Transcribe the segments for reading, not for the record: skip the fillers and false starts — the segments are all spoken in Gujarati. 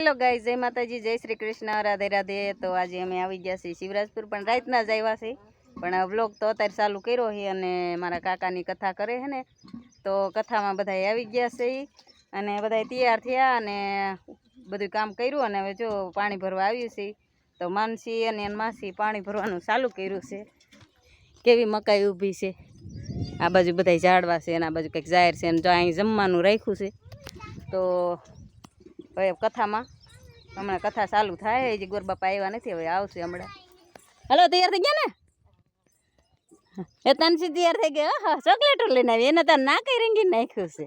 हेलो गाइस, जय माताजी, जय श्री कृष्ण, राधे राधे। तो आज अमे આવી ગયા છીએ શિવરાજપુર, પણ રાતના જ આવ્યા છે। પણ આ વ્લોગ તો અત્યારે ચાલુ કર્યો છે અને મારા કાકાની કથા કરે છે ને, તો કથામાં બધાય આવી ગયા છે અને બધાય તૈયાર થયા અને બધું કામ કર્યું અને હવે જો પાણી ભરવા આવ્યું છે। તો માનસી અને માસી પાણી ભરવાનું ચાલુ કર્યું છે। કેવી મકાઈ ઊભી છે, આ બાજુ બધાય ઝાડવા છે અને આ બાજુ કંઈક જાહેર છે અને જો અહીં જમવાનું રાખ્યું છે। તો હવે કથામાં હમણાં કથા ચાલુ થાય, હજી ગોરબાપા આવ્યા નથી, હવે આવશે હમણાં। હલો, તૈયાર થઈ ગયા ને? એ તનસી તૈયાર થઈ ગયા? હા, ચોકલેટો લઈને આવી, એને તાર ના કઈ રંગી નાખ્યું છે।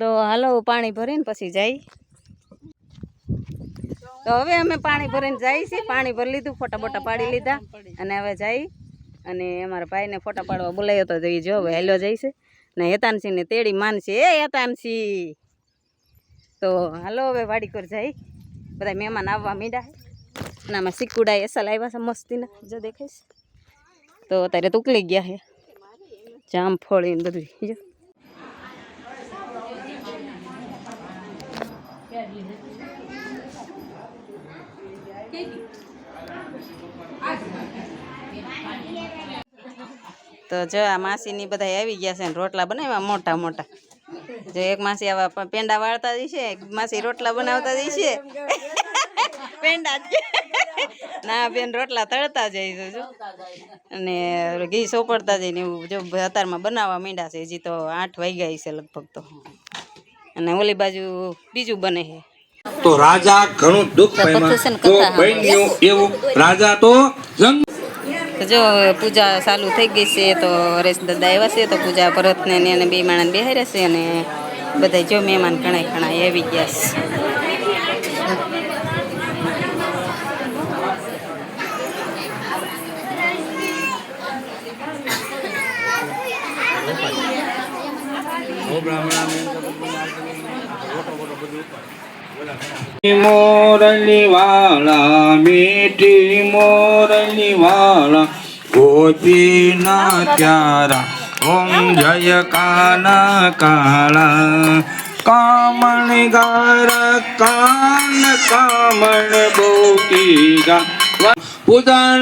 તો હાલો પાણી ભરીને પછી જાય। તો હવે અમે પાણી ભરીને જાય છીએ, પાણી ભરી લીધું, ફોટા બોટા પાડી લીધા અને હવે જાય। અને અમારા ભાઈને ફોટા પાડવા બોલાયો તો જઈ જો હવે હેલો જાય છે ને હેતાનસિંહને તેડી માનશે। એ હેતાનસિંહ, તો હાલો હવે વાડી પર જાય, બધા મહેમાન આવવા માંડ્યા છે અને આમાં સિક્કુડા એસલ આવ્યા છે મસ્તીના, જો દેખાઈશ તો અત્યારે તો ઉકલી ગયા છે જામફળી ને બધું જો। તો જો આ માસીની બધા આવી ગયા છે ને રોટલા બનાવ્યા મોટા મોટા। જો એક માસી આવા પેંડા વાળતા જશે, એક માસી રોટલા બનાવતા જશે। પેંડા ના બેન રોટલા તળતા જાય જો, અને ઘી સોપડતા જાય ને એવું જો અત્યારમાં બનાવવા માંડ્યા છે। હજી તો 8 વાગ્યા છે લગભગ તો, અને ઓલી બાજુ બીજું બને છે। તો રાજા ઘણું દુઃખ પામ્યા, તો બન્યું એવું રાજા તો જો પૂજા ચાલુ થઈ ગઈ છે। તો હરેશ દાદા આવ્યા છે, તો પૂજા ભરતને એને બે માણસ બેહાર્યા છે અને બધા જો મહેમાન ઘણા ઘણા આવી ગયા છે। મોરલી વાળા મીઠી મોરલી વાળા ગોપીના પ્યારા ઓમ જય કાના કાળા કામણ ગાર કાન કામણ બોકીગા। પૂજા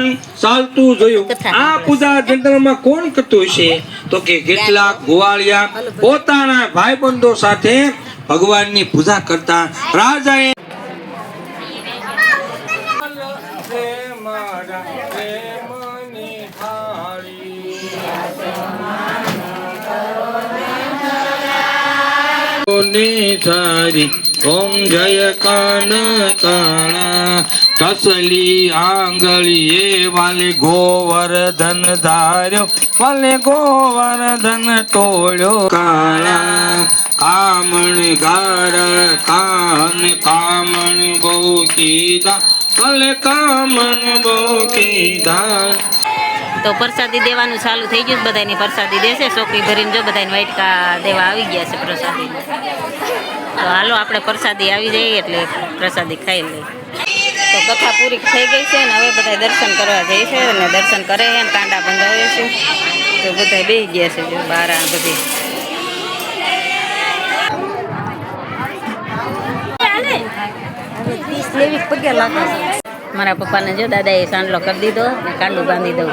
ચાલતું જોયું। આ પૂજા જંગલમાં કોણ કરતું છે? તો કે કેટલાક ગોવાળિયા પોતાના ભાઈબંધો સાથે ભગવાનની પૂજા કરતા। રાજાએ ઓમ જય કાન કાળા કસલી આંગળીએ વાલે ગોવર્ધન ધાર્યો, વાલે ગોવર્ધન તોડ્યો કાળા કામણ ગાર કાન કામણ બોકીદા, વાલે કામણ બોકીદા। તો પ્રસાદી દેવાનું ચાલુ થઈ ગયું, બધાની પ્રસાદી દેશે। ચોકડી ભરીને જો બધાને વાટકા દેવા આવી ગયા છે પ્રસાદી। તો હાલો આપણે પ્રસાદી આવી જઈએ એટલે પ્રસાદી ખાઈ લઈએ। તો કથા પૂરી થઈ ગઈ છે ને હવે બધા દર્શન કરવા જાય છે અને દર્શન કરે છે, કાંડા બંધાવે છે। તો બધા બેસી ગયા છે જો બારા બધી। મારા પપ્પાને જો દાદાએ સાંડલો કરી દીધો ને કાંડું બાંધી દઉં।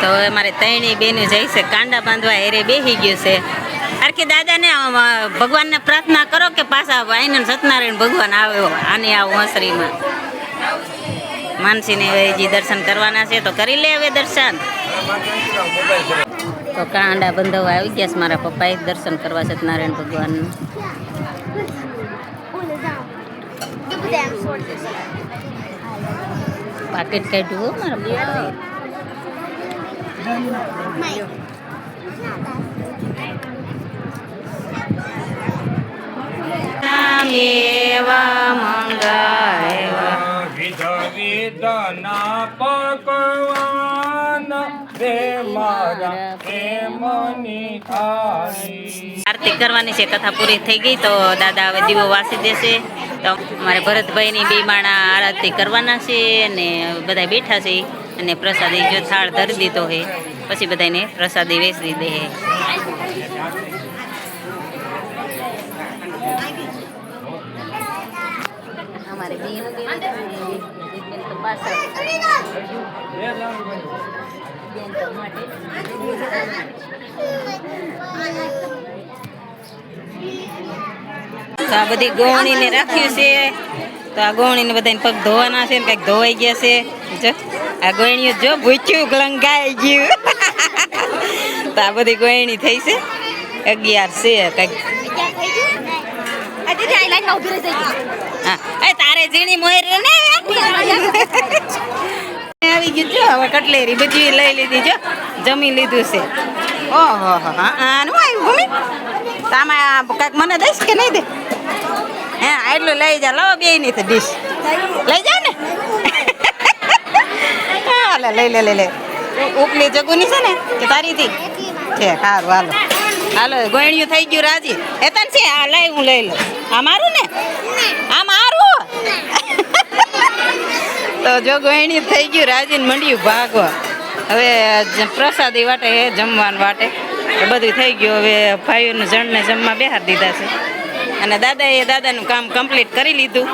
તો હવે મારે ત્રણેય બેનું જાય છે કાંડા બાંધવા, હેરે બેસી ગયું છે। અરકે દાદાને ભગવાનને પ્રાર્થના કરો કે પાછા આઈને સત્યનારાયણ ભગવાન આવ્યો આની આ વંસરીમાં। માનસીને હજી દર્શન કરવાના છે તો કરી લે હવે દર્શન। તો કાંડા બંધાવવા આવી ગયા છે મારા પપ્પાએ દર્શન કરવા સત્યનારાયણ ભગવાનનું। પાકેટ કાઢ્યું મારા પપ્પાએ। આરતી કરવાની છે, કથા પૂરી થઈ ગઈ તો દાદા હવે દીવો વાસી દેશે। તો મારે ભરતભાઈની બે માણા આરતી કરવાના છે અને બધા બેઠા છે અને પ્રસાદી જો થાળ ધરી દીધો છે, પછી બધાને પ્રસાદી વેચી દે। અમારે બેન બેન તો પાછળ બેન તો માટે તો આ બધી ગોવણીને રાખ્યું છે તો આ ગોવણીને બધાને પગ ધોવાના છે ને કંઈક ધોવાઈ ગયા છે જો આ ગોયણીઓ જો ભૂચ્યું ગળંગાઈ ગયું તો આ બધી ગોયણી થઈ છે 11 છે કંઈક હા એ તારે ઝીણી મોર ને આવી ગયું જો હવે કટલેરી બધી લઈ લીધી જો જમી લીધું છે ઓહો હા આનું આવ્યું ભૂમિ તામાં કાંઈક મને દઈશ કે નહીં દે હે એટલું લઈ જા લાવો બે ની તો ડીશ લઈ જા ને હાલે લઈ લે ઉપલી જગુની છે ને કે તારી થી છે સારું હાલો હાલો ગોયણિયું થઈ ગયું રાજી એ તને છે આ લઈ હું લઈ લઉં આ મારું ને આ મારું તો જો ગોયણિયું થઈ ગયું રાજીને મંડ્યું ભાગવા હવે પ્રસાદી વાટે જમવાનું વાટે બધું થઈ ગયું હવે ભાઈઓનું જણને જમવા બેહાર દીધા છે અને દાદાએ દાદાનું કામ કમ્પ્લીટ કરી લીધું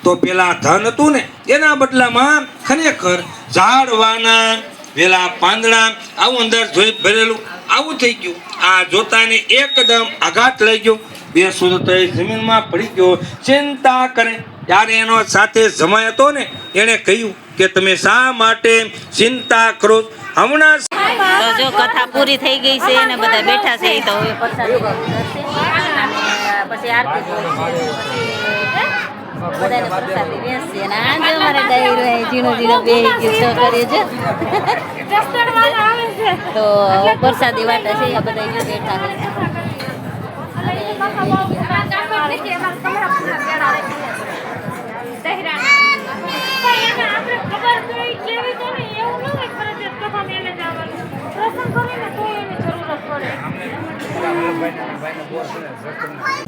તો પેલા ધન હતું ને એના બદલામાં ખરેખર ઝાડવાના વેલા પાંદડા આવું અંદર જોઈ ભરેલું આવું થઈ ગયું આ જોતાને એકદમ આઘાત લઈ ગયો બે સુરત જમીનમાં પડી ગયો ચિંતા કરે ત્યારે એનો સાથે જમાય હતો ને એણે કહ્યું કે તમે શા માટે ચિંતા કરો હમણાં તો જો કથા પૂરી થઈ ગઈ છે અને બધા બેઠા છે તો હવે પ્રસાદી પછી આરતી બધાને પ્રસાદી બેસશે અને આ જો અમારે ડાયરો ઝીણો ઝીણો બેહી ગયો કરે છે તો પ્રસાદી વાટે છે આ બધા જો બેઠા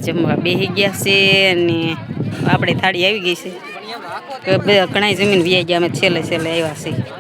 જમવા બેસી ગયા છે અને આપણે થાળી આવી ગઈ છે ઘણા જમીન વ્યાઈ ગયા અમે છેલ્લે આવ્યા છે